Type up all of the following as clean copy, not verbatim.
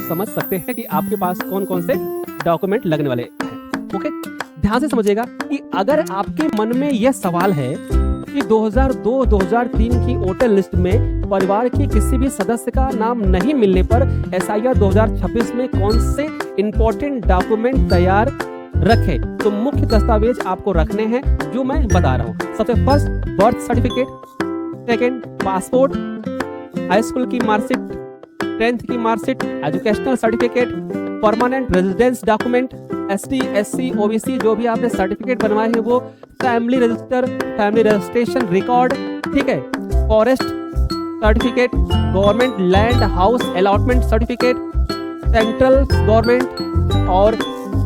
समझ सकते हैं कि आपके पास कौन कौन से डॉक्यूमेंट लगने वाले हैं। ओके, ध्यान से समझिएगा कि अगर आपके मन में यह सवाल है कि 2002-2003 की वोटर लिस्ट में परिवार के किसी भी सदस्य का नाम नहीं मिलने पर SIR 2026 में कौन से इंपॉर्टेंट डॉक्यूमेंट तैयार रखें, तो मुख्य दस्तावेज आपको रखने हैं जो मैं बता रहा हूं। सबसे first birth certificate, second passport, high school की मार्कशीट, 10th की marksheet, educational certificate, permanent residence document, ST SC OBC जो भी आपने सर्टिफिकेट बनवाए हैं वो, family register, family registration record, ठीक है, forest certificate, government land house allotment certificate, central government और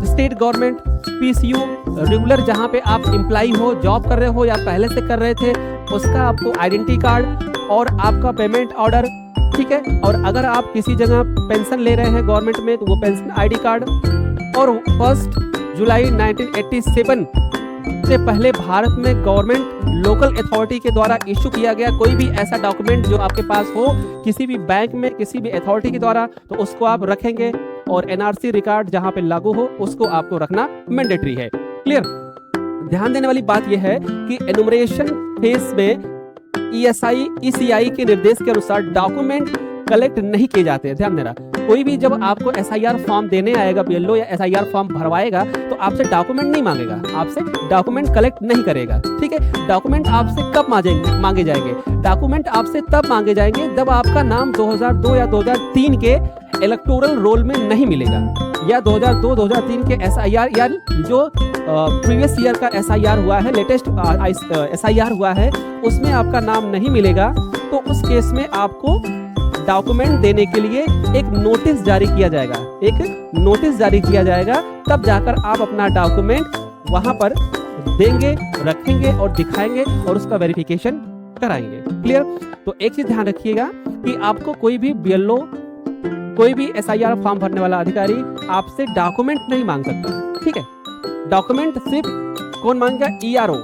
स्टेट गवर्नमेंट PCU, रेगुलर जहां पे आप एम्प्लॉय हो, जॉब कर रहे हो या पहले से कर रहे थे उसका आपको आइडेंटिटी कार्ड और आपका पेमेंट ऑर्डर, ठीक है, और अगर आप किसी जगह पेंशन ले रहे हैं गवर्नमेंट में तो वो पेंशन ID कार्ड, और 1 जुलाई 1987 से पहले भारत में गवर्नमेंट लोकल अथॉरिटी के द्वारा इशू किया गया कोई भी ऐसा डॉक्यूमेंट जो आपके पास हो किसी भी बैंक में किसी भी अथॉरिटी के द्वारा, तो उसको आप रखेंगे, और NRC रिकॉर्ड जहां पे लागू हो उसको आपको रखना मैंडेटरी है। क्लियर? ध्यान देने वाली बात यह है कि एनुमरेशन फेज में ECI के निर्देश के अनुसार डॉक्यूमेंट कलेक्ट नहीं किए जाते हैं। ध्यान देना, कोई भी जब आपको SIR फॉर्म देने आएगा, BLO या SIR फॉर्म भरवाएगा तो आपसे डॉक्यूमेंट नहीं मांगेगा, आपसे डॉक्यूमेंट कलेक्ट नहीं करेगा, ठीक है। डॉक्यूमेंट आपसे कब मांगे जाएंगे? डॉक्यूमेंट आपसे तब मांगे जाएंगे जब आपका नाम 2002 या 2003 के इलेक्टोरल रोल में नहीं मिलेगा, या 2002-2003 के SIR या जो प्रीवियस ईयर का SIR हुआ है, लेटेस्ट SIR हुआ है, उसमें आपका नाम नहीं मिलेगा, तो उस केस में आपको डॉक्यूमेंट देने के लिए एक नोटिस जारी किया जाएगा, एक नोटिस जारी किया जाएगा, तब जाकर आप अपना डॉक्यूमेंट वहां पर देंगे, रखेंगे और दिखाएंगे और उसका वेरिफिकेशन कराएंगे। क्लियर? तो एक चीज ध्यान रखिएगा कि आपको कोई भी BLO, कोई भी SIR फॉर्म भरने वाला अधिकारी आपसे डॉक्यूमेंट नहीं मांग सकता, ठीक है। डॉक्यूमेंट सिर्फ कौन मांगेगा? ERO,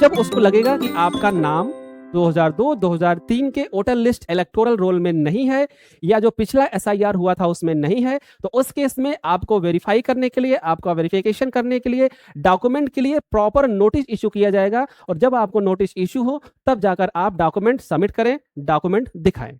जब उसको लगेगा कि आपका नाम 2002-2003 के वोटर लिस्ट इलेक्टोरल रोल में नहीं है, या जो पिछला SIR हुआ था उसमें नहीं है, तो उस केस में आपको वेरीफाई करने के लिए, आपका वेरिफिकेशन करने के लिए, डॉक्यूमेंट के लिए प्रॉपर नोटिस इशू किया जाएगा, और जब आपको नोटिस इशू हो तब जाकर आप डॉक्यूमेंट सबमिट करें, डॉक्यूमेंट दिखाएं।